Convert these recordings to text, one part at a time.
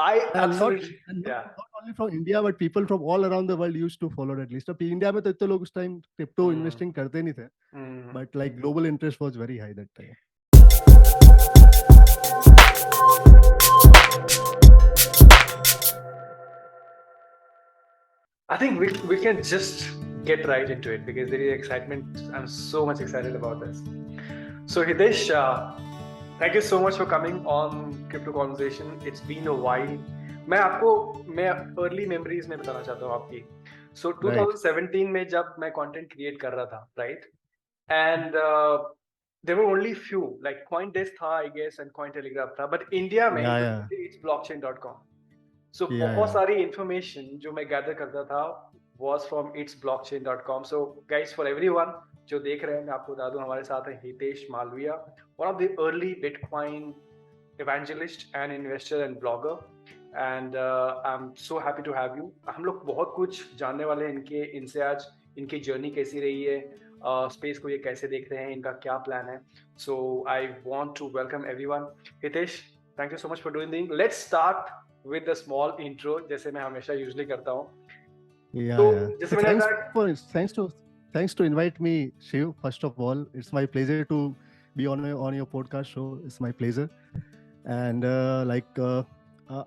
I And not absolutely, yeah. not only from India, but people from all around the world used to follow at least. अब India में तो इतने लोग उस time crypto Hmm. Investing करते नहीं थे, Hmm. but like global interest was very high that time. I think we can just get right into it because there is excitement. I'm so much excited about this. So Hitesh, thank you so much for coming on Crypto Conversation. It's been a while. मैं early memories में बताना चाहता हूँ आपकी. So Right. 2017 में जब मैं content create कर रहा था, right? And there were only few like CoinDesk था, I guess, and Cointelegraph था. But India में Yeah, it was yeah, only it's blockchain.com. So yeah, बहुत yeah. सारी information जो मैं gather करता था was from itsblockchain.com. So guys, for everyone जो देख रहे हैं, मैं आपको बता दूं हमारे साथ है Hitesh Malviya, one of the early Bitcoin evangelist and investor and blogger. And I'm so happy to have you. हम लोग बहुत कुछ जानने वाले हैं इनसे आज, इनकी जर्नी कैसी रही है, स्पेस को ये कैसे देख रहे हैं, इनका क्या प्लान है. So I want to welcome everyone. Hitesh, thank you so much for doing this. Let's start with a small intro जैसे मैं हमेशा यूजुअली करता हूँ. Yeah, तो yeah. जैसे So मैंने thanks कहा, for thanks to invite me, Shiv. First of all, it's my pleasure to be on your podcast show. It's my pleasure, and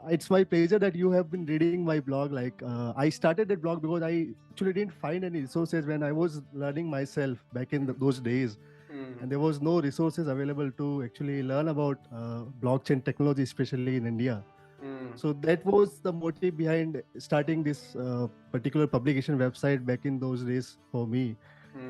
it's my pleasure that you have been reading my blog. I started that blog because I actually didn't find any resources when I was learning myself back in those days, and there was no resources available to actually learn about blockchain technology, especially in India. So that was the motive behind starting this particular publication website back in those days for me.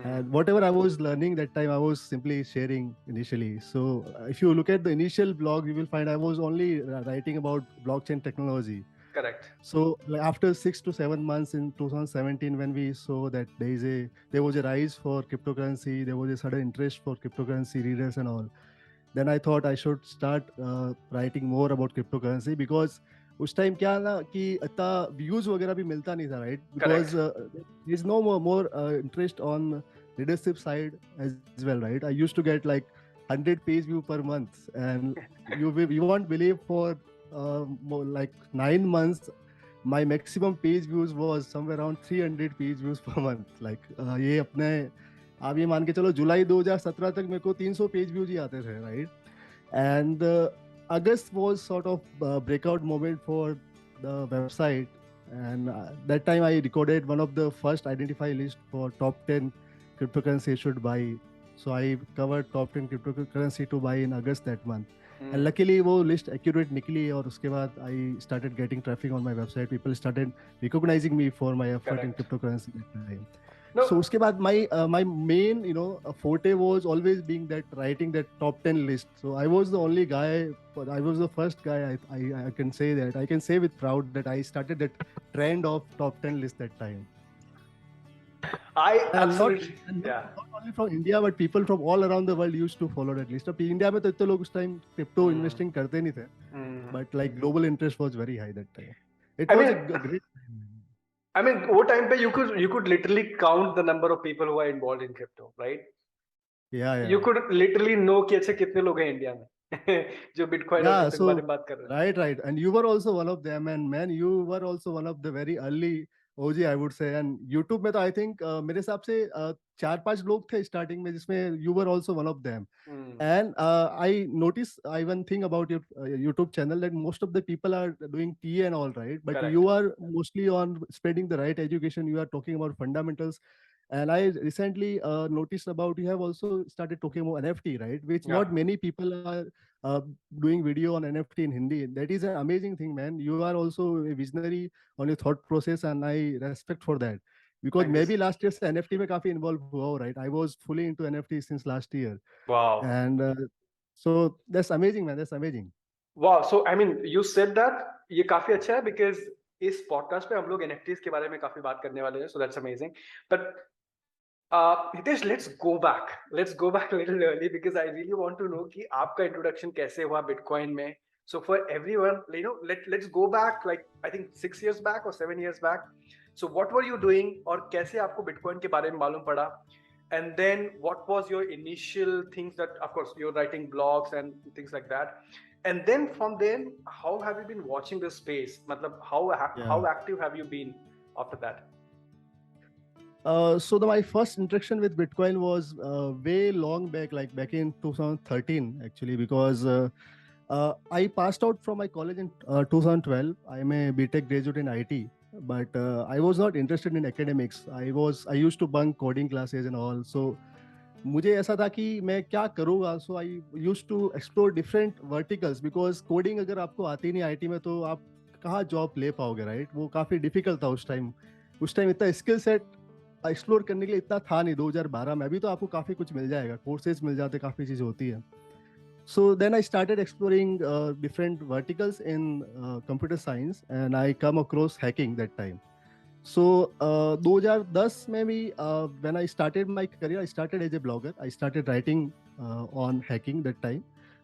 And whatever I was learning that time, I was simply sharing initially. So if you look at the initial blog, you will find I was only writing about blockchain technology. correct. So like after 6 to 7 months in 2017, when we saw that there was a rise for cryptocurrency, there was a sudden interest for cryptocurrency readers and all. Then I thought I should start writing more about cryptocurrency because उस time क्या ना कि इतना views वगैरह भी मिलता नहीं था, right? Correct. Because there is no more interest on leadership side as well, right? I used to get like 100 page view per month, and you won't believe for like 9 months my maximum page views was somewhere around 300 page views per month. ये अपने आप ये मान के चलो जुलाई 2017 तक मेरे को 300 पेज व्यूज ही आते थे, right? And August was sort of a breakout moment for the website, and that time I recorded one of the first identify list for top 10 cryptocurrency you should buy. So I covered top 10 cryptocurrency to buy in August that month. And luckily वो list accurate निकली और उसके बाद I started getting traffic on my website. People started recognizing me for my effort in Correct. cryptocurrency that time. No. So उसके बाद my main forte was always being that writing that top 10 list. So I was the only guy, but I was the first guy. I can say that I can say with proud that I started that trend of top 10 list that time. I And absolutely, not yeah. only from India, but people from all around the world used to follow that list. अब India में तो इतने लोग उस time crypto investing करते नहीं थे, but like global interest was very high that time. It I was a mean, great. I mean, वो time पे you could literally count the number of people who are involved in crypto, right? Yeah, yeah. You could literally know कि अच्छा कितने लोग हैं India में जो bitcoin और Yeah, क्रिप्टो के बारे so में बात कर रहे हैं. right, and you were also one of them, and man, you were also one of the very early OG, I would say. And YouTube में तो I think मेरे हिसाब से 4-5 लोग थे स्टार्टिंग में जिसमें you were also one of them. And I noticed one thing about your YouTube channel that most of the people are doing TA and all, right? But Correct. you are mostly on spreading the right education. You are talking about fundamentals. And I recently noticed about you have also started talking about NFT, right? Which Yeah. not many people are uh, doing video on NFT in Hindi. That is an amazing thing, man. You are also a visionary on your thought process, and I respect for that. Because Thank you. maybe last year से NFT में काफी involved हुआ हो, right? I was fully into NFT since last year. Wow. And so that's amazing, man. That's amazing. Wow. So I mean, you said that ये काफी अच्छा है because इस podcast पे हम लोग NFTs के बारे में काफी बात करने वाले हैं. So that's amazing. But Hitesh, let's go back. Let's go back a little early because I really want to know कि आपका introduction कैसे हुआ Bitcoin में. So for everyone, let's go back like I think 6 years back or 7 years back. So what were you doing और कैसे आपको Bitcoin के बारे में मालूम पड़ा? And then what was your initial things that, of course, you're writing blogs and things like that. And then from then, how have you been watching this space? Matlab, Yeah. how active have you been after that? My first interaction with Bitcoin was way long back, like back in 2013, actually, because I passed out from my college in 2012. I'm a BTech graduate in IT, but I was not interested in academics. I used to bunk coding classes and all. So मुझे ऐसा था कि मैं क्या करूँगा. So I used to explore different verticals, because coding अगर आपको आती नहीं आईटी में तो आप कहाँ जॉब ले पाओगे, राइट? वो काफ़ी डिफिकल्ट था उस टाइम. इतना स्किल सेट एक्सप्लोर करने के लिए इतना था नहीं 2012 में. अभी तो आपको काफ़ी कुछ मिल जाएगा, कोर्सेज मिल जाते, काफ़ी चीज़ होती है. So then I started exploring different verticals in computer science, and I come across hacking that time. So 2010 में भी when I started my career, I started as a blogger. I started writing on hacking that time.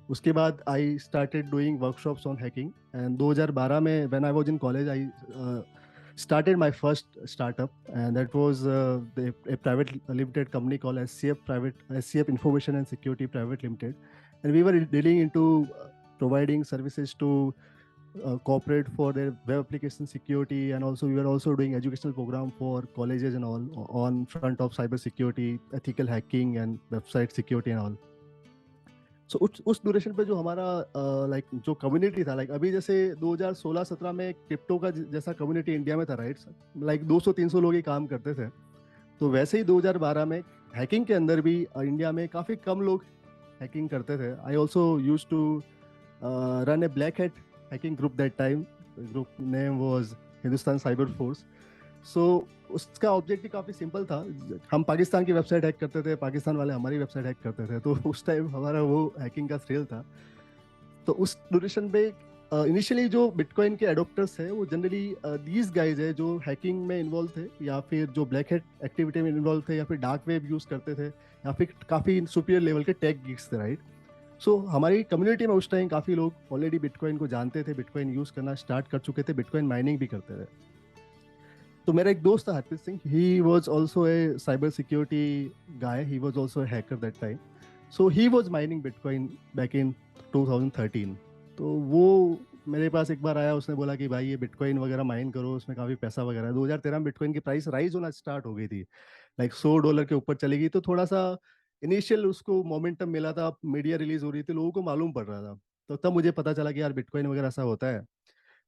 उसके बाद I started doing workshops on hacking. And 2012 में when I was in college, I started my first startup, and that was a private limited company called SCF Information and Security Private Limited. And we were dealing into providing services to corporate for their web application security, and also we were also doing educational program for colleges and all on front of cyber security, ethical hacking and website security and all. So उस duration पे जो हमारा like जो community था, like अभी जैसे 2016-17 में crypto का जैसा कम्युनिटी इंडिया में था, राइट? लाइक 200-300 लोग ही काम करते थे. तो वैसे ही 2012 में हैकिंग के अंदर भी इंडिया में काफ़ी कम लोग हैकिंग करते थे. I also use to run a black hat hacking group that time. Group name was Hindustan cyber force. So उसका ऑब्जेक्टिव काफ़ी सिंपल था. हम पाकिस्तान की वेबसाइट हैक करते थे, पाकिस्तान वाले हमारी वेबसाइट हैक करते थे. तो उस टाइम हमारा वो हैकिंग का थ्रिल था. तो उस ड्यूरेशन पे इनिशियली जो बिटकॉइन के एडोप्टर्स हैं वो जनरली दीज गाइज है जो हैकिंग में इन्वॉल्व थे, या फिर जो ब्लैक हैट एक्टिविटी में इन्वॉल्व थे, या फिर डार्क वेब यूज़ करते थे, या फिर काफ़ी सुपीरियर लेवल के टेक गिग्स थे, राइट? सो हमारी कम्युनिटी में उस टाइम काफ़ी लोग ऑलरेडी बिटकॉइन को जानते थे, बिटकॉइन यूज़ करना स्टार्ट कर चुके थे, बिटकॉइन माइनिंग भी करते थे. तो मेरा एक दोस्त था Harpreet Singh. He was also a cyber security guy. He was also a hacker that time. So he was mining bitcoin back in 2013. तो वो मेरे पास एक बार आया, उसने बोला कि भाई ये बिटकॉइन वगैरह माइन करो, उसमें काफ़ी पैसा वगैरह है. 2013 में बिटकॉइन की प्राइस राइज होना स्टार्ट हो गई थी, लाइक $100 के ऊपर चली गई. तो थोड़ा सा इनिशियल उसको मोमेंटम मिला था, मीडिया रिलीज हो रही थी, लोगों को मालूम पड़ रहा था. तो तब मुझे पता चला कि यार बिटकॉइन वगैरह ऐसा होता है.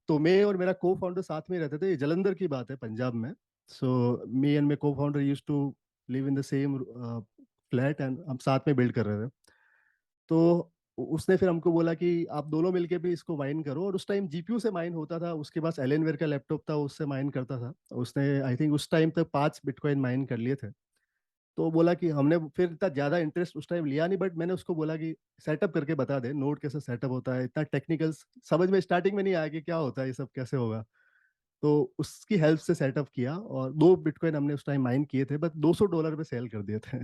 तो मैं और मेरा को फाउंडर साथ में रहते थे. ये जलंधर की बात है, पंजाब में. सो मी and my cofounder used to live in the same flat, and हम साथ में बिल्ड कर रहे थे. तो उसने फिर हमको बोला कि आप दोनों मिलके भी इसको माइन करो. और उस टाइम जीपीयू से माइन होता था. उसके पास एलेनवेयर का लैपटॉप था, उससे माइन करता था. उसने आई थिंक उस टाइम तक 5 बिटकॉइन माइन कर लिए थे. तो बोला कि हमने फिर इतना ज़्यादा इंटरेस्ट उस टाइम लिया नहीं, बट मैंने उसको बोला कि सेटअप करके बता दे, नोड कैसे सेटअप होता है. इतना टेक्निकल समझ में स्टार्टिंग में नहीं आया कि क्या होता है ये सब, कैसे होगा. तो उसकी हेल्प से सेटअप किया, और 2 बिटकॉइन हमने उस टाइम माइन किए थे, बट $200 पे सेल कर दिए थे.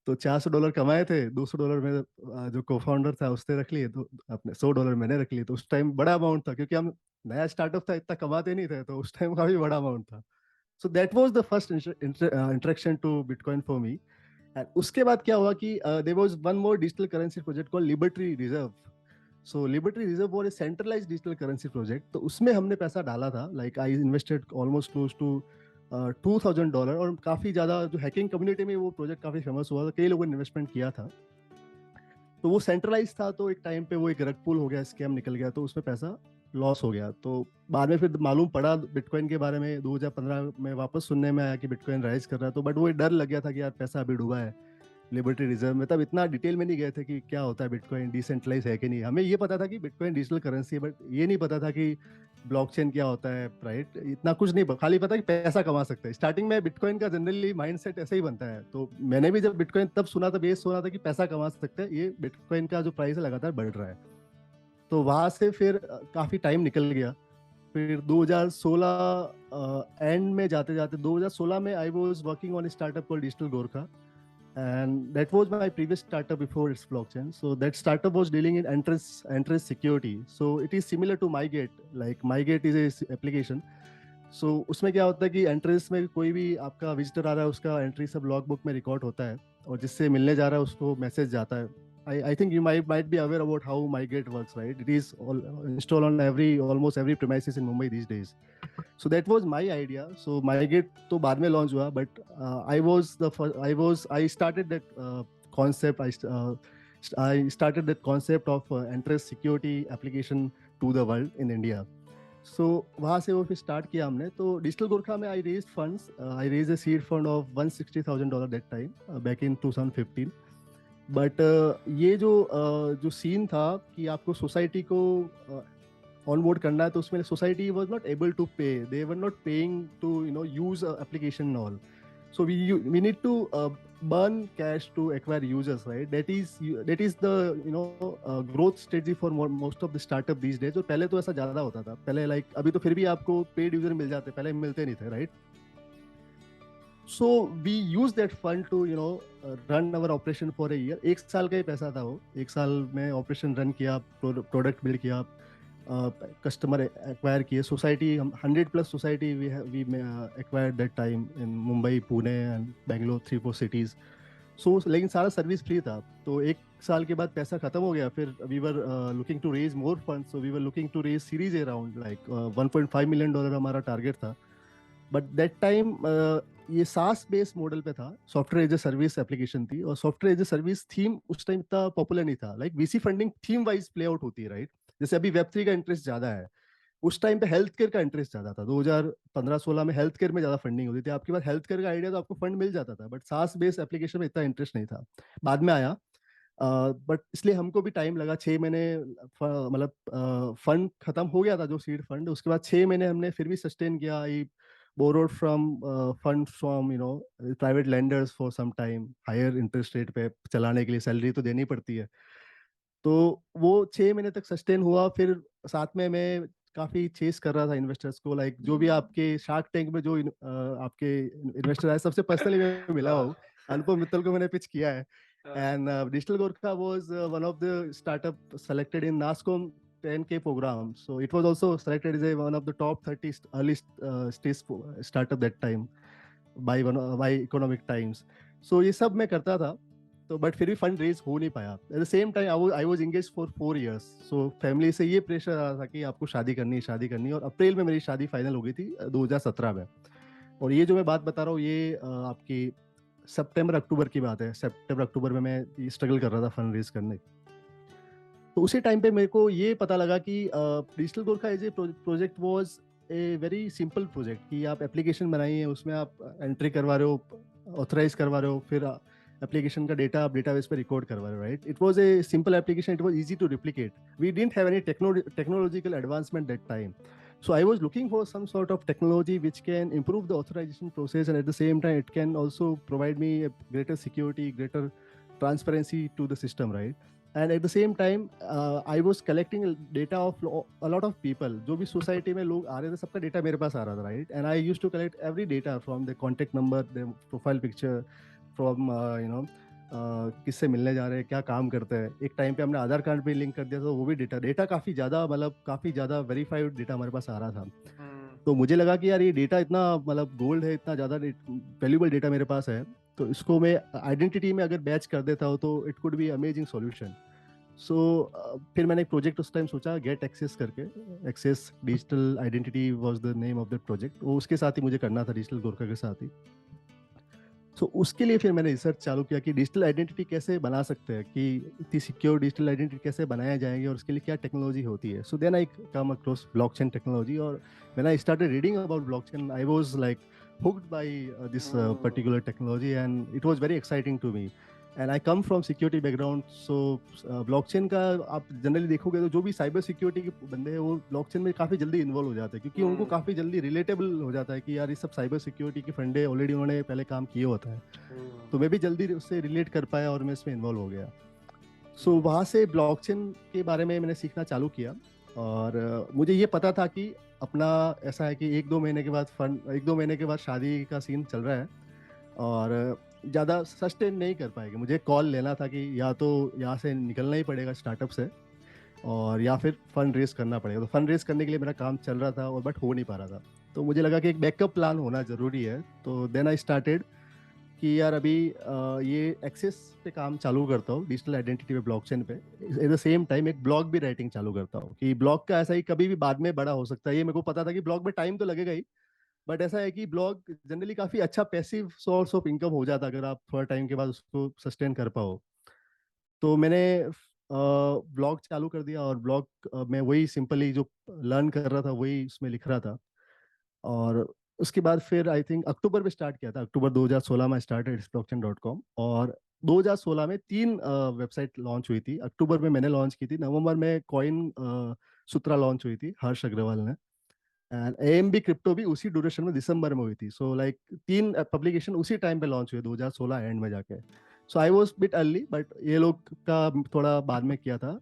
तो $400 कमाए थे, $200 में जो को फाउंडर था उसने रख लिए, तो अपने $100 मैंने रख लिए. तो उस टाइम बड़ा अमाउंट था, क्योंकि हम नया स्टार्टदेव था, इतना कमाते नहीं थे, तो उस टाइम काफी बड़ा अमाउंट था. So that was the first introduction to bitcoin for me. And उसके बाद क्या हुआ कि there was one more digital currency project called liberty reserve. So liberty reserve was a centralised digital currency project. तो उसमें हमने पैसा डाला था. Like I invested almost close to $2,000. और काफ़ी ज़्यादा जो हैकिंग कम्युनिटी में वो प्रोजेक्ट काफ़ी फेमस हुआ था, कई लोगों ने इन्वेस्टमेंट किया था. तो वो सेंट्रलाइज था, तो एक टाइम पे वो एक रग पुल हो गया, स्कैम निकल गया, तो उसमें पैसा लॉस हो गया. तो बाद में फिर मालूम पड़ा बिटकॉइन के बारे में 2015 में, वापस सुनने में आया कि बिटकॉइन राइज कर रहा है. तो बट वो डर लग गया था कि यार पैसा अभी डूबा है लिबर्टी रिजर्व में. तब इतना डिटेल में नहीं गए थे कि क्या होता है बिटकॉइन, डिसेंट्रलाइज है कि नहीं. हमें ये पता था कि बिटकॉइन डिजिटल करेंसी है, बट ये नहीं पता था कि ब्लॉकचेन क्या होता है, राइट? इतना कुछ नहीं, खाली पता कि पैसा कमा सकते हैं. स्टार्टिंग में बिटकॉइन का जनरली माइंडसेट ऐसे ही बनता है. तो मैंने भी जब बिटकॉइन तब सुना, तब ये सुना था कि पैसा कमा सकते हैं, ये बिटकॉइन का जो प्राइस है लगातार बढ़ रहा है. तो वहां से फिर काफी टाइम निकल गया. फिर 2016 एंड में जाते जाते 2016 में I was working on startup called digital Gorkha, and that was my previous startup before its blockchain. So that startup was dealing in entrance security. So it is similar to MyGate. Like MyGate is a application. So उसमें क्या होता है कि entrance में कोई भी आपका visitor आ रहा है, उसका एंट्री सब लॉग बुक में रिकॉर्ड होता है, और जिससे मिलने जा रहा है उसको मैसेज जाता है I think you might be aware about how MyGate works, right? It is installed on almost every premises in Mumbai these days. So that was my idea. So MyGate तो बाद में launch हुआ, but I started that concept. I started that concept of entrust security application to the world in India. So वहाँ से वो फिर start किया हमने. तो Digital Gorkha में I raised funds. I raised a seed fund of $160,000 that time back in 2015. But ये जो सीन था कि आपको सोसाइटी को ऑनबोर्ड करना है, तो उसमें society was not able to pay, they were not paying to use application and all. So we need to burn cash to acquire users, right? That is the growth strategy for most of the startup these days. और पहले तो ऐसा ज्यादा होता था. पहले like अभी तो फिर भी आपको पेड यूजर मिल जाते, पहले मिलते नहीं थे, right? So we use that fund to run our operation for a year. एक साल का ही पैसा था वो. एक साल में ऑपरेशन रन किया, प्रोडक्ट बिल्ड किया, कस्टमर एक्वायर किए. Society 100+ society we acquired that time in Mumbai, Pune and Bangalore, 3-4 cities. So लेकिन सारा सर्विस फ्री था. तो एक साल के बाद पैसा खत्म हो गया. फिर we were looking to raise more funds. So we were looking to raise series A round, like $1.5 million हमारा टारगेट था. बट दैट टाइम ये SaaS बेस्ड मॉडल पे था, software as a service application थी, और software as a service theme उस time इतना popular नहीं था. Like VC funding theme wise play out होती है, राइट? जैसे अभी Web3 का इंटरेस्ट ज्यादा है, उस टाइम पे हेल्थ केयर का इंटरेस्ट ज्यादा था. 2015-16 में हेल्थ केयर में ज्यादा फंडिंग होती थी. आपके पास हेल्थ केयर का आइडिया तो आपको फंड मिल जाता था, बट SaaS बेस्ड एप्लीकेशन में इतना इंटरेस्ट नहीं था. बाद में आया, बट इसलिए हमको भी टाइम लगा. 6 महीने मतलब फंड खत्म हो गया था जो सीड फंड. उसके बाद 6 महीने हमने फिर भी सस्टेन किया. आई borrowed from funds from private lenders for some time, higher interest rate पे चलाने के लिए. सैलरी तो देनी पड़ती है. तो वो 6 महीने तक सस्टेन हुआ. फिर साथ में मैं काफी चेस कर रहा था इन्वेस्टर्स को. लाइक जो भी आपके शार्क टैंक में जो आपके इन्वेस्टर आए, सबसे पर्सनली मैं मिला हूँ. अनुपम मित्तल को मैंने पिच किया है. And Digital Gorkha was one of the startup selected in NASSCOM 10K program. So it was also selected as one of the top 30 early stage startup that time by Economic Times. So ये सब मैं करता था. तो but फिर भी fund raise हो नहीं पाया. At the same time I was engage for 4 years. So family से ये प्रेशर आ रहा था कि आपको शादी करनी है. और अप्रैल में मेरी शादी फाइनल हो गई थी 2017 में. और ये जो मैं बात बता रहा हूँ, ये आपकी सितंबर-अक्टूबर की बात है. सितंबर-अक्टूबर में मैं स्ट्रगल कर रहा था फंड रेज करने. तो उसी टाइम पे मेरे को ये पता लगा कि digital Gorkha as a project was a very simple project. कि आप एप्लीकेशन बनाइए, उसमें आप एंट्री करवा रहे हो, ऑथराइज करवा रहे हो, फिर एप्लीकेशन का डेटा आप डेटाबेस पे रिकॉर्ड करवा रहे हो, right? It was a simple application. It was easy to replicate. We didn't have any technological advancement that time. So I was looking for some sort of technology which can improve the authorization process, and at the same time it can also provide me a greater security, greater transparency to the system, right? And at the same time I was collecting data of a lot of people. जो भी society में लोग आ रहे थे, सबका data मेरे पास आ रहा था, right? And I used to collect every data from the contact number, the profile picture, from किससे मिलने जा रहे हैं, क्या काम करते हैं. एक टाइम पे हमने आधार कार्ड पे लिंक कर दिया, तो वो भी डेटा काफी ज्यादा वेरीफाइड डेटा हमारे पास आ रहा था. तो मुझे लगा कि यार ये डेटा इतना मतलब गोल्ड है, इतना ज्यादा वैल्यूबल डेटा मेरे पास है, तो इसको मैं आइडेंटिटी में अगर बैच कर देता हूँ तो it could be amazing solution. So फिर मैंने एक प्रोजेक्ट उस टाइम सोचा, गेट एक्सेस करके. Access digital identity was the name of the project. वो उसके साथ ही मुझे करना था, डिजिटल गोरखा के साथ ही. तो उसके लिए फिर मैंने रिसर्च चालू किया कि डिजिटल आइडेंटिटी कैसे बना सकते हैं, कि इतनी सिक्योर डिजिटल आइडेंटिटी कैसे बनाया जाएगी, और उसके लिए क्या टेक्नोलॉजी होती है. So then I come across blockchain technology. और when I started reading about blockchain, I was like hooked by this particular technology, and it was very exciting to me. And I come from security background, so blockchain का आप generally देखोगे तो जो भी cyber security के बंदे हैं वो ब्लॉकचेन में काफी जल्दी इन्वॉल्व हो जाते हैं, क्योंकि उनको काफी जल्दी रिलेटेबल हो जाता है कि यार ये सब साइबर सिक्योरिटी के फंडे ऑलरेडी उन्होंने पहले काम किए होता है. तो मैं भी जल्दी उससे रिलेट कर पाया और मैं इसमें इन्वॉल्व हो गया. सो वहाँ से ब्लॉकचेन के बारे में मैंने सीखना चालू किया. और मुझे ये पता था कि अपना ऐसा है कि 1-2 महीने के बाद शादी का सीन चल रहा है, और ज़्यादा सस्टेन नहीं कर पाएंगे. मुझे कॉल लेना था कि या तो यहाँ से निकलना ही पड़ेगा स्टार्टअप से, और या फिर फंड रेज करना पड़ेगा. तो फंड रेज करने के लिए मेरा काम चल रहा था, और बट हो नहीं पा रहा था. तो मुझे लगा कि एक बैकअप प्लान होना ज़रूरी है. तो देन आई स्टार्टेड कि यार अभी ये एक्सेस पे काम चालू करता हूँ, डिजिटल आइडेंटिटी पे, ब्लॉकचेन पे। एट द सेम टाइम एक ब्लॉग भी राइटिंग चालू करता हूँ कि ब्लॉग का ऐसा ही कभी भी बाद में बड़ा हो सकता है। ये मेरे को पता था कि ब्लॉग में टाइम तो लगेगा ही, बट ऐसा है कि ब्लॉग जनरली काफी अच्छा पैसिव सोर्स ऑफ इनकम हो जाता है अगर आप थोड़ा टाइम के बाद उसको सस्टेन कर पाओ। तो मैंने ब्लॉग चालू कर दिया, और ब्लॉग मैं वही सिंपली जो लर्न कर रहा था वही उसमें लिख रहा था। और उसके बाद फिर आई थिंक अक्टूबर में स्टार्ट किया था, अक्टूबर 2016 में स्टार्टेड blockchain.com। और 2016 में 3 वेबसाइट लॉन्च हुई थी। अक्टूबर में मैंने लॉन्च की थी, नवंबर में कॉइन सूत्रा लॉन्च हुई थी हर्ष अग्रवाल ने, एंड एएमबी क्रिप्टो भी उसी ड्यूरेशन में दिसंबर में हुई थी। सो लाइक 3 पब्लिकेशन उसी टाइम पे लॉन्च हुए 2016 एंड में जाके। So I was bit early, but ये लोग का थोड़ा बाद में किया था।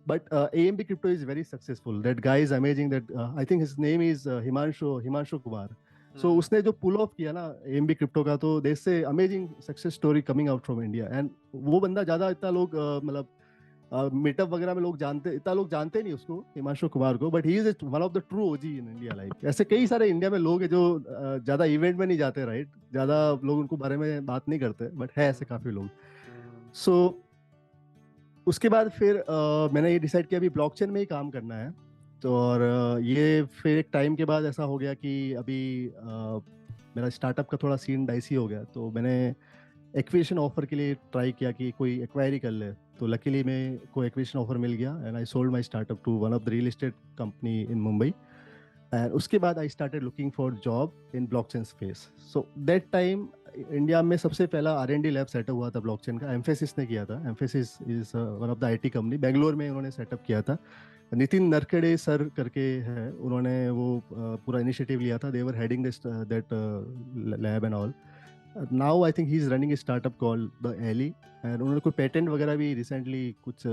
But AMB Crypto is very successful. That guy is amazing. That I think his name is Himanshu Kumar. So उसने जो पुल ऑफ किया ना AMB Crypto का, तो देश से amazing success story coming out from India. And वो बंदा ज्यादा इतना लोग मतलब मीटअप वगैरह में लोग जानते, इतना लोग जानते नहीं उसको, हिमांशु कुमार को, but he is one of the true OG in India. Like ऐसे कई सारे इंडिया में लोग हैं जो ज्यादा इवेंट में नहीं जाते, राइट, ज्यादा लोग उनको बारे में बात नहीं करते, बट है ऐसे काफी लोग। सो उसके बाद फिर मैंने ये डिसाइड किया अभी ब्लॉकचेन में ही काम करना है। तो और ये फिर एक टाइम के बाद ऐसा हो गया कि अभी मेरा स्टार्टअप का थोड़ा सीन डाइसी हो गया, तो मैंने एक्विजिशन ऑफर के लिए ट्राई किया कि कोई एक्वायरी कर ले। तो लकीली मेरे को एक्विजिशन ऑफर मिल गया, and I sold my startup to one of the real estate company in Mumbai. And उसके बाद I started looking for job in blockchain space. So that time India में सबसे पहला R&D लैब सेटअप हुआ था blockchain का, एम्फेसिस ने किया था। Emphasis is one of the IT company, Bangalore में उन्होंने सेटअप किया था। नितिन नरकड़े सर करके है, उन्होंने वो पूरा इनिशिएटिव लिया था। They were heading that lab and all. Now I think he is running a startup called the Eli, and उन्होंने कोई पेटेंट वगैरह भी रिसेंटली कुछ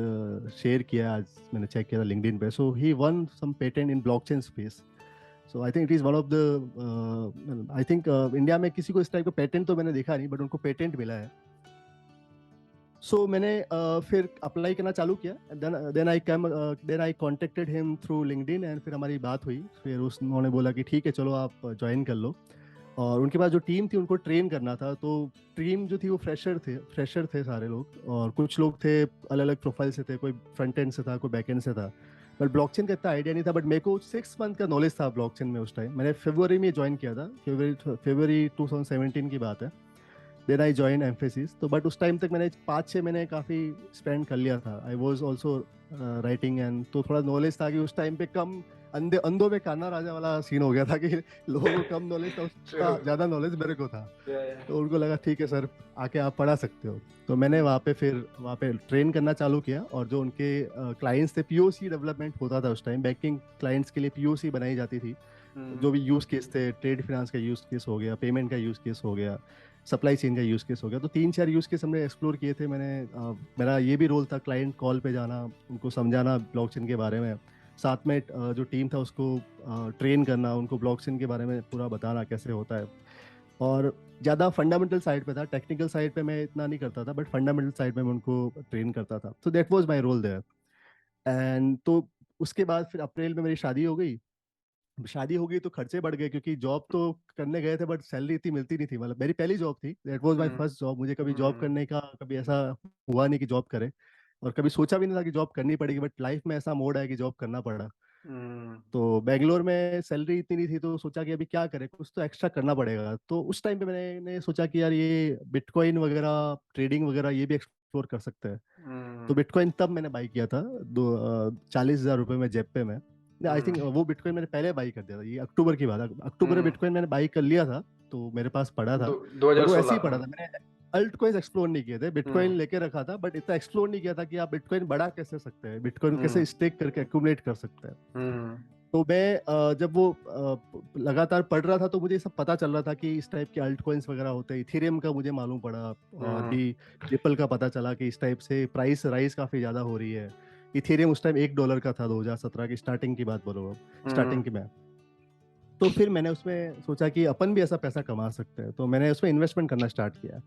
शेयर किया, आज मैंने चेक किया था लिंक्डइन पे। So he won some patent in blockchain space. So I think it is one of the, I think India में किसी को इस टाइप का पेटेंट तो मैंने देखा नहीं, बट उनको पेटेंट मिला है। सो मैंने फिर अप्लाई करना चालू किया। Then I contacted him through LinkedIn, and फिर हमारी बात हुई। फिर उन्होंने बोला कि ठीक है चलो आप ज्वाइन कर लो। और उनके पास जो टीम थी उनको ट्रेन करना था, तो टीम जो थी वो फ्रेशर थे सारे लोग, और कुछ लोग थे अलग अलग प्रोफाइल से थे, कोई फ्रंट एंड से था, कोई बैक एंड से था। बट ब्लॉकचेन का इतना आइडिया नहीं था, बट मेरे को 6 मंथ का नॉलेज था ब्लॉकचेन में उस टाइम। मैंने फरवरी में ज्वाइन किया था, फरवरी 2017 की बात है। Then I join Mphasis. तो बट उस टाइम तक मैंने 5-6 महीने काफ़ी स्पेंड कर लिया था। I was also writing, and तो थोड़ा नॉलेज था कि उस टाइम पे कम अंधों में कान्हा राजा वाला सीन हो गया था कि लोगों को कम नॉलेज था, उसका ज़्यादा नॉलेज मेरे को था। तो उनको लगा ठीक है सर आके आप पढ़ा सकते हो। तो मैंने वहाँ पे ट्रेन करना चालू किया, और जो उनके क्लाइंट्स थे, POC डेवलपमेंट होता था उस टाइम। बैंकिंग क्लाइंट्स के लिए POC बनाई जाती थी, जो भी यूज केस थे, ट्रेड फाइनेंस का यूज केस हो गया, पेमेंट का यूज केस हो गया, सप्लाई चेन का यूज केस हो गया। तो 3-4 यूज केस हमने एक्सप्लोर किए थे। मेरा ये भी रोल था क्लाइंट कॉल पे जाना, उनको समझाना ब्लॉकचेन के बारे में, साथ में जो टीम था उसको ट्रेन करना, उनको ब्लॉकचेन के बारे में पूरा बताना कैसे होता है। और ज़्यादा फंडामेंटल साइड पे था, टेक्निकल साइड पे मैं इतना नहीं करता था, बट फंडामेंटल साइड पे मैं उनको ट्रेन करता था। तो that was my role there. And तो उसके बाद फिर अप्रैल में मेरी शादी हो गई। शादी हो गई तो खर्चे बढ़ गए, क्योंकि जॉब तो करने गए थे बट सैलरी इतनी मिलती नहीं थी। मतलब मेरी पहली जॉब थी, that was my first job. मुझे कभी जॉब करने का कभी ऐसा हुआ नहीं कि जॉब करे, और कभी सोचा भी नहीं था कि जॉब करनी पड़ेगी, बट लाइफ में ऐसा मोड है कि जॉब करना पड़ा। तो बेंगलोर में सैलरी इतनी नहीं थी, तो सोचा कि अभी क्या करें, कुछ तो एक्स्ट्रा करना पड़ेगा। तो उस टाइम पे मैंने सोचा कि यार ये बिटकॉइन वगैरह, ट्रेडिंग वगैरह ये भी एक्सप्लोर कर सकते हैं। तो बिटकॉइन तब मैंने बाई किया था 40,000 रुपये में जेपे में। आई थिंक वो बिटकॉइन मैंने पहले बाई कर दिया था, ये अक्टूबर की बात है। अक्टूबर में बिटकॉइन मैंने बाई कर लिया था, तो मेरे पास पड़ा था, बट वो ऐसे ही पड़ा था। मैंने अल्ट कॉइन्स एक्सप्लोर नहीं किए थे, बिटकॉइन लेके रखा था, बट इतना एक्सप्लोर नहीं किया था कि आप बिटकॉइन बढ़ा कैसे सकते हैं, बिटकॉइन कैसे स्टेक करके एक्यूमुलेट कर सकते हैं। तो मैं जब वो लगातार पढ़ रहा था, तो मुझे सब पता चल रहा था कि इस टाइप के अल्ट कॉइन्स वगैरह होते हैं। इथेरियम का मुझे मालूम पड़ा, और भी रिपल का पता चला कि इस टाइप से प्राइस राइज काफी ज्यादा हो रही है। इथेरियम उस टाइम $1 का था, 2017 की स्टार्टिंग की बात बोलो, स्टार्टिंग की मैं। तो फिर मैंने उसमें सोचा कि अपन भी ऐसा पैसा कमा सकते हैं, तो मैंने उसमें इन्वेस्टमेंट करना स्टार्ट किया।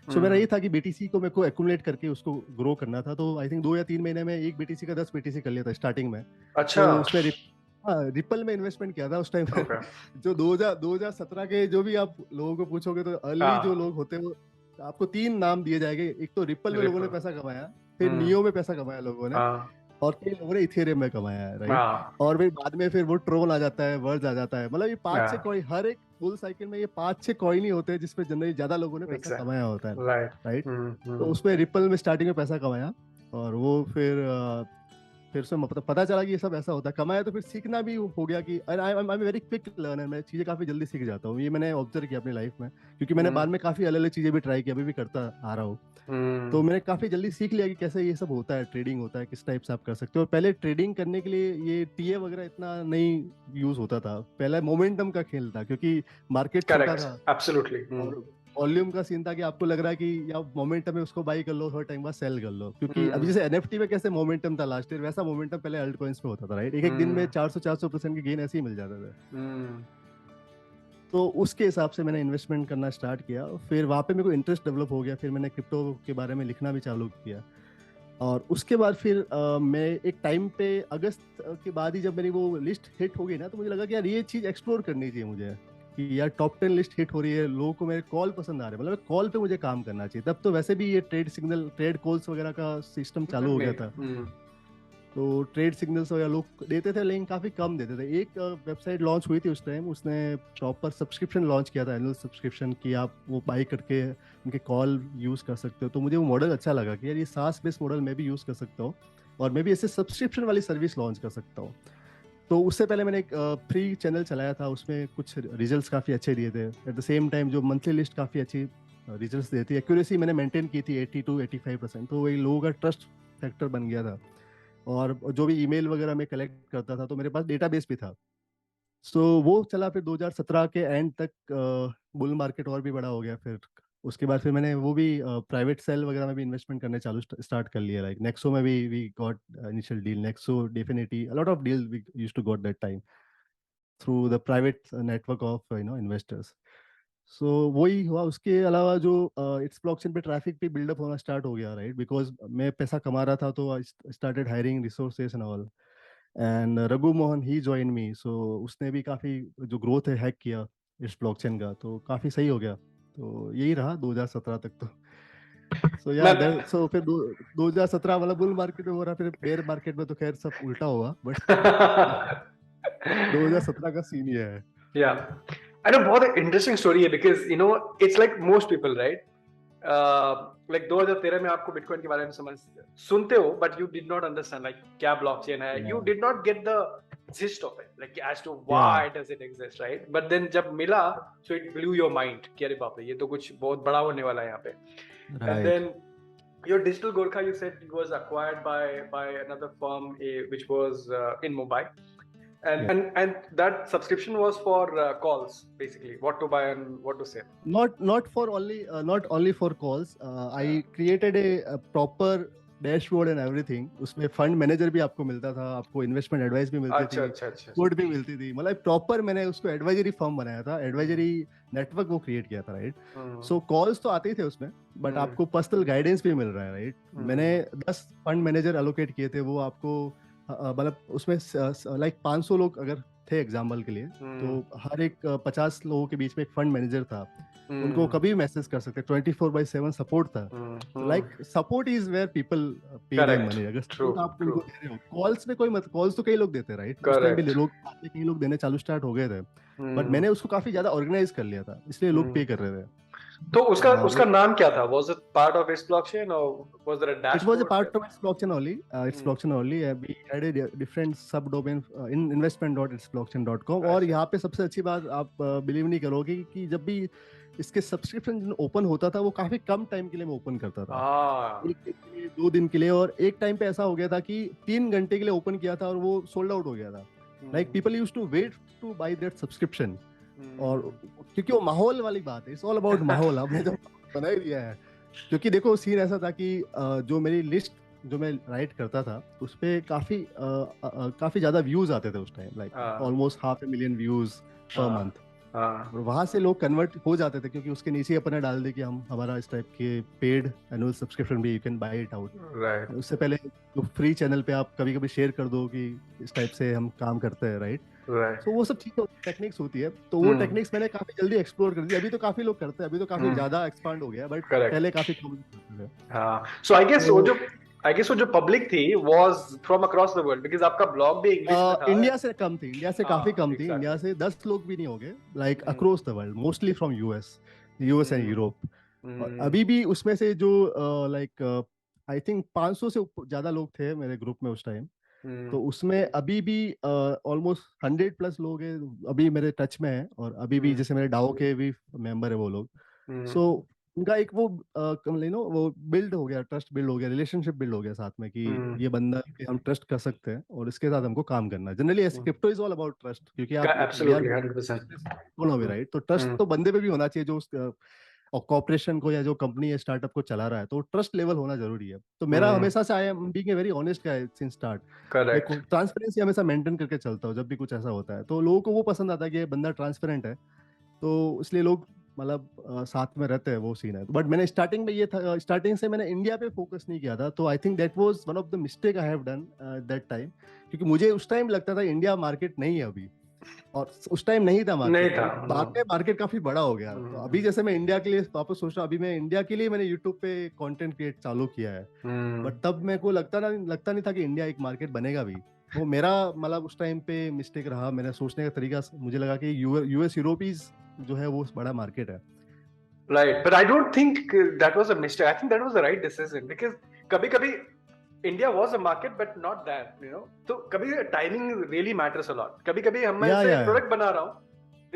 सो मेरा ये था कि BTC को मेरे को एक्यूमुलेट करके उसको ग्रो करना था। तो आई थिंक 2 या 3 महीने में एक BTC का 10 BTC कर लिया था स्टार्टिंग में। अच्छा। तो उसमें रिपल में इन्वेस्टमेंट किया था उस टाइम पे। जो 2017 के जो भी आप लोगों को पूछोगे, तो अर्ली जो लोग होते हैं वो आपको 3 नाम दिए जाएंगे। एक तो रिपल में लोगों ने पैसा कमाया, फिर नियो में पैसा कमाया लोगों ने, और कई लोगों ने इथेरियम में कमाया है, राइट। और फिर बाद में फिर वो ट्रोन आ जाता है, वर्ज आ जाता है। मतलब ये 5-6 कॉइन, हर एक बुल साइकिल में ये 5-6 कॉइन ही होते हैं जिसपे जनरली ज्यादा लोगों ने पैसा कमाया होता है, राइट। तो उसमें रिपल में स्टार्टिंग में पैसा कमाया, और वो फिर से मतलब पता चला कि ये सब ऐसा होता है। कमाया तो फिर सीखना भी हो गया कि I am very quick learner, मैं चीजें काफी जल्दी सीख जाता हूँ। ये मैंने ऑब्जर्व किया अपनी लाइफ में, क्योंकि मैंने बाद में काफी अलग अलग चीजें भी ट्राई की, अभी भी करता आ रहा हूँ। तो मैंने काफी जल्दी सीख लिया कि कैसे ये सब होता है, ट्रेडिंग होता है, किस टाइप से आप कर सकते हो। और पहले ट्रेडिंग करने के लिए ये टीए वगैरह इतना नहीं यूज होता था, पहले मोमेंटम का खेल था, क्योंकि मार्केट छोटा था। एब्सोल्युटली। और वॉल्यूम का सीन था कि आपको लग रहा है कि या मोमेंटम है उसको बाई कर लो, थोड़ा टाइम बाद सेल कर लो। क्योंकि अभी जैसे एनएफटी में कैसे मोमेंटम था लास्ट ईयर, वैसा मोमेंटम पहले अल्ट कॉइन्स में होता था, राइट। एक एक दिन में 400% के गेन ऐसे ही मिल जाते थे। तो उसके हिसाब से मैंने इन्वेस्टमेंट करना स्टार्ट किया। फिर वहाँ पे मेरे को इंटरेस्ट डेवलप हो गया, फिर मैंने क्रिप्टो के बारे में लिखना भी चालू किया। और उसके बाद फिर मैं एक टाइम पे अगस्त के बाद ही जब मेरी वो लिस्ट हिट हो गई ना, तो मुझे लगा कि यार ये चीज़ एक्सप्लोर करनी चाहिए मुझे, कि यार टॉप 10 लिस्ट हिट हो रही है, लोगों को मेरे कॉल पसंद आ रहे हैं, मतलब कॉल पे मुझे काम करना चाहिए। तब तो वैसे भी ये ट्रेड सिग्नल, ट्रेड कॉल्स वगैरह का सिस्टम चालू हो गया था। तो ट्रेड सिग्नल्स वगैरह लोग देते थे, लेकिन काफी कम देते थे। एक वेबसाइट लॉन्च हुई थी उस टाइम, उसने प्रॉपर सब्सक्रिप्शन लॉन्च किया था, एनुअल सब्सक्रिप्शन, कि आप वो बाई करके उनके कॉल यूज कर सकते हो। तो मुझे वो मॉडल अच्छा लगा कि यार ये सास बेस्ड मॉडल मैं भी यूज कर सकता हूँ, और मैं भी ऐसे सब्सक्रिप्शन वाली सर्विस लॉन्च कर सकता हूँ। तो उससे पहले मैंने एक फ्री चैनल चलाया था, उसमें कुछ रिजल्ट्स काफ़ी अच्छे दिए थे। एट द सेम टाइम जो मंथली लिस्ट काफ़ी अच्छी रिजल्ट्स देती है, एक्यूरेसी मैंने मेंटेन की थी 80-85%, तो वही लोगों का ट्रस्ट फैक्टर बन गया था। और जो भी ईमेल वगैरह मैं कलेक्ट करता था, तो मेरे पास डेटाबेस भी था। सो वो चला फिर 2017 के एंड तक। बुल मार्केट और भी बड़ा हो गया। फिर उसके बाद फिर मैंने वो भी प्राइवेट सेल वगैरह में भी इन्वेस्टमेंट करने चालू स्टार्ट कर लिया। लाइक नेक्सो में भी we got initial deal, Nexo definitely, a lot of deal we used to got that time through the private network of investors. So वही हुआ। उसके अलावा जो इट्स ब्लॉकचेन पे ट्रैफिक भी बिल्डअप होना स्टार्ट हो गया, राइट, बिकॉज मैं पैसा कमा रहा था, तो I started hiring resources and all. And Raghu Mohan he join me, so उसने भी काफ़ी जो ग्रोथ है हैक किया इस ब्लॉकचेन का, तो काफ़ी सही हो गया। तो यही रहा 2017 तक। तो सो या सो फिर 2017 वाला बुल मार्केट में हो रहा, फिर बेयर मार्केट में तो खैर सब उल्टा हुआ, बट 2017 का सीन ये है। Yeah, I know, बहुत इंटरेस्टिंग स्टोरी है, because you know it's like most people, right? Like 2013 में आपको बिटकॉइन के बारे में समझ सुनते हो, but you did not understand like क्या ब्लॉकचेन है, you did not get the gist of it, like as to why does it exist, right? But then जब मिला, so it blew your mind कि अरे बाप रे, ये तो कुछ बहुत बड़ा होने वाला है यहाँ पे। And then your Digital Gorkha, you said it was acquired by another firm, which was in Mumbai. And that subscription was for calls, basically what to buy and what to sell. Not only for calls. I created a proper dashboard and everything. उसमें fund manager भी आपको मिलता था, आपको investment advice भी मिलती थी, code भी मिलती थी। मतलब प्रॉपर मैंने उसको एडवाइजरी फर्म बनाया था, एडवाइजरी नेटवर्क वो क्रिएट किया था, राइट। सो कॉल्स तो आते ही थे उसमें, बट आपको पर्सनल गाइडेंस भी मिल रहा है, राइट। मैंने 10 फंड मैनेजर एलोकेट किए थे। वो आपको मतलब उसमें लाइक 500 लोग अगर थे एग्जाम्पल के लिए, तो हर एक 50 लोगों के बीच में एक फंड मैनेजर था। उनको कभी भी मैसेज कर सकते, 24/7 सपोर्ट था। Like support is where people pay them money. अगर सपोर्ट आप उनको दे रहे हो, कॉल्स में कोई मत, कॉल्स तो कई लोग देते हैं, राइट। उस टाइम भी लोग कई लोग देने चालू स्टार्ट हो गए थे, बट मैंने उसको काफी ज्यादा ऑर्गेनाइज कर लिया था, इसलिए लोग पे कर रहे थे। तो उसका नाम क्या था? Was it part of its blockchain or was there a dashboard? It was a part of its blockchain only. Its blockchain only. We added different subdomain in investment.itsblockchain.com. और यहाँ पे सबसे अच्छी बात आप बिलीव नहीं करोगे कि जब भी इसके सब्सक्रिप्शन ओपन होता था, वो काफी कम टाइम के लिए मैं ओपन करता था। 1 दिन के लिए, 2 दिन के लिए। और एक टाइम पे ऐसा हो गया था कि 3 घंटे के लिए ओपन किया था और वो सोल्ड आउट हो गया था। Like people used to wait to buy that subscription. और क्योंकि वो माहौल वाली बात है, इट्स ऑल अबाउट माहौल। हमने जब बना ही दिया है, क्योंकि देखो सीन ऐसा था कि जो मेरी लिस्ट जो मैं राइट करता था, उस पे काफी ज्यादा व्यूज आते थे उस time, like almost 500,000 views per month. और वहां से लोग कन्वर्ट हो जाते थे, क्योंकि उसके नीचे अपने डाल दे कि हम हमारा इस टाइप के पेड एनुअल सब्सक्रिप्शन भी, you can buy it out, right. उससे पहले तो फ्री चैनल पे आप कभी कभी शेयर कर दो कि इस टाइप से हम काम करते हैं, राइट। Right. सो वो सब ठीक टेक्निक्स होती है, तो वो Hmm. टेक्निक्स मैंने काफी जल्दी एक्सप्लोर कर दी। अभी तो काफी लोग करते हैं, अभी तो काफी ज्यादा एक्सपांड हो गया, बट Correct. पहले काफी कम करते थे। हाँ, so I guess वो जो पब्लिक थी was from across the world because आपका ब्लॉग भी इंग्लिश में था। इंडिया से कम थी, इंडिया से काफी कम थी, exactly. इंडिया से 10 लोग भी नहीं होंगे, like across the world, mostly from US and Europe. अभी भी उसमें से जो लाइक आई थिंक 500 से ज्यादा लोग थे मेरे ग्रुप में उस टाइम, तो उसमें अभी भी ऑलमोस्ट 100+ लोग हैं अभी मेरे टच में है, और अभी भी जैसे मेरे डाओ के भी मेंबर है वो लोग। सो उनका एक वो वो बिल्ड हो गया, ट्रस्ट बिल्ड हो गया, रिलेशनशिप बिल्ड हो गया साथ में, कि ये बंदा कि हम ट्रस्ट कर सकते हैं और इसके साथ हमको काम करना है। जनरली ऐसे crypto is all about trust, क्योंकि आप Absolutely, 100%. राइट, तो ट्रस्ट तो बंदे पे भी होना चाहिए जो और कॉर्पोरेशन को या जो कंपनी या स्टार्टअप को चला रहा है, तो ट्रस्ट लेवल होना जरूरी है। तो मेरा हमेशा से, I am being a very honest guy since start, Correct. मैं ट्रांसपेरेंसी हमेशा मेंटेन करके चलता हूँ जब भी कुछ ऐसा होता है, तो लोगों को वो पसंद आता है कि ये बंदा ट्रांसपेरेंट है, तो इसलिए लोग मतलब साथ में रहते हैं, वो सीन है। बट मैंने स्टार्टिंग में ये था, स्टार्टिंग से मैंने इंडिया पे फोकस नहीं किया था, तो I think that was one of the mistake I have done that time, क्योंकि मुझे उस टाइम लगता था इंडिया मार्केट नहीं है अभी, और उस टाइम नहीं था मार्केट, नहीं था। बाद में मार्केट काफी बड़ा हो गया। तो अभी जैसे मैं इंडिया के लिए वापस सोच रहा हूँ, अभी मैं इंडिया के लिए मैंने यूट्यूब पे कंटेंट क्रिएट चालू किया है, बट तब मेरे को लगता नहीं था कि इंडिया एक मार्केट बनेगा भी। वो मेरा मतलब उस टाइम पे मिस्टेक रहा, मैंने सोचने का तरीका, मुझे लगा कि यूएस यूरोपीज जो है वो बड़ा मार्केट है। Right, but I don't think that was a mistake. I think that was the right decision because कभी-कभी India was a market but not that, you know. तो कभी timing really matters a lot. कभी-कभी मैं ऐसे product बना रहा हूँ,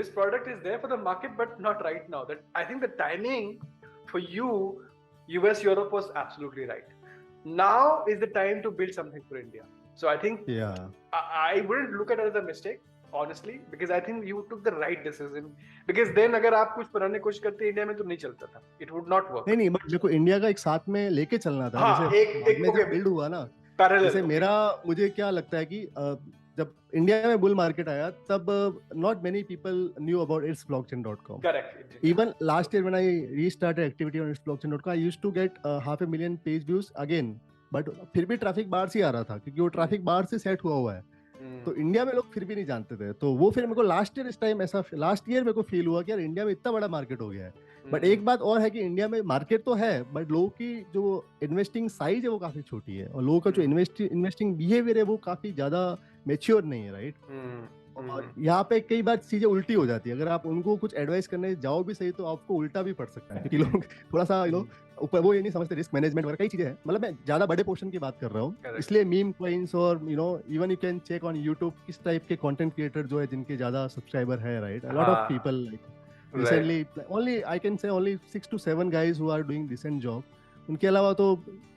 this product is there for the market but not right now. That I think the timing for you, US, Europe was absolutely right. Now is the time to build something for India. So I think I wouldn't look at it as a mistake, honestly, because I think you took the right decision. Because then अगर आप कुछ बनाने की कोशिश करते India में तो नहीं चलता था, it would not work. नहीं, बट देखो इंडिया का एक साथ में लेके चलना था। हाँ, जैसे एक जब बिल्ड हुआ ना, जैसे मेरा मुझे क्या लगता है कि जब इंडिया में बुल मार्केट आया तब not many people knew about itsblockchain.com. Correct. Even last year when I restarted activity on itsblockchain.com, I used to get 500,000 page views again, but फिर भी ट्रैफिक बाहर से आ रहा था, क्योंकि वो ट्रैफिक बाहर से सेट हुआ है। तो इंडिया में लोग फिर भी नहीं जानते थे, तो वो फिर मेरे को लास्ट ईयर मेरे को फील हुआ कि यार इंडिया में इतना बड़ा मार्केट हो गया है। बट एक बात और है कि इंडिया में मार्केट तो है, बट लोगों की जो इन्वेस्टिंग साइज है वो काफी छोटी है, और लोगों का जो इन्वेस्टिंग बिहेवियर है वो काफी ज्यादा मेच्योर नहीं है, राइट। और यहाँ पे कई बार चीजें उल्टी हो जाती है, अगर आप उनको कुछ एडवाइस करने जाओ भी सही तो आपको उल्टा भी पड़ सकता है, क्योंकि लोग थोड़ा सा ऊपर वो ये नहीं समझते, रिस्क मैनेजमेंट वगैरह कई चीजें हैं। मतलब मैं ज्यादा बड़े पोर्शन की बात कर रहा हूँ, इसलिए मीम क्वाइंस और even you can check on YouTube किस टाइप के कंटेंट क्रिएटर जो है जिनके ज्यादा सब्सक्राइबर है, right. A lot of people recently only I can say only 6 to 7 guys who are doing decent job. उनके अलावा तो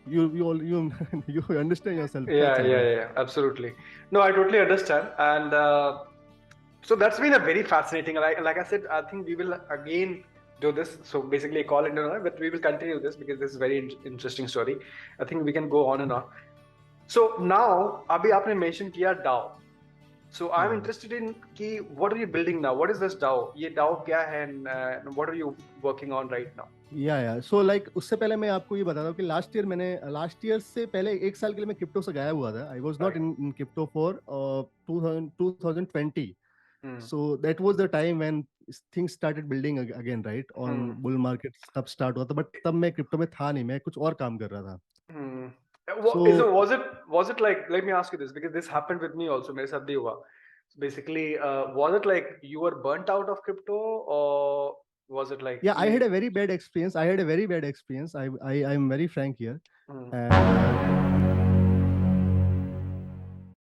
you understand yourself. Yeah, absolutely. No, I totally understand, and so that's been a very fascinating. Like I said, I think we will again do this. So basically, a call into but we will continue this because this is very interesting story. I think we can go on and on. So now, अभी आपने mention किया DAO. So I'm interested in कि what are you building now? What is this DAO? ये DAO क्या है and what are you working on right now? Yeah. So like उससे पहले मैं आपको ये बता दूं कि लास्ट ईयर से पहले एक साल के लिए मैं क्रिप्टो से गायब हुआ था। I was not in crypto for 2020. So that was the time when things started building again, right? On bull market तब start हुआ था, but तब मैं क्रिप्टो में था नहीं, मैं कुछ और काम कर रहा था। Was it like, let me ask you this because this happened with me also, मेरे साथ भी हुआ. So basically, was it like you were burnt out of crypto or was it like? Yeah, I had a very bad experience. I'm very frank here. And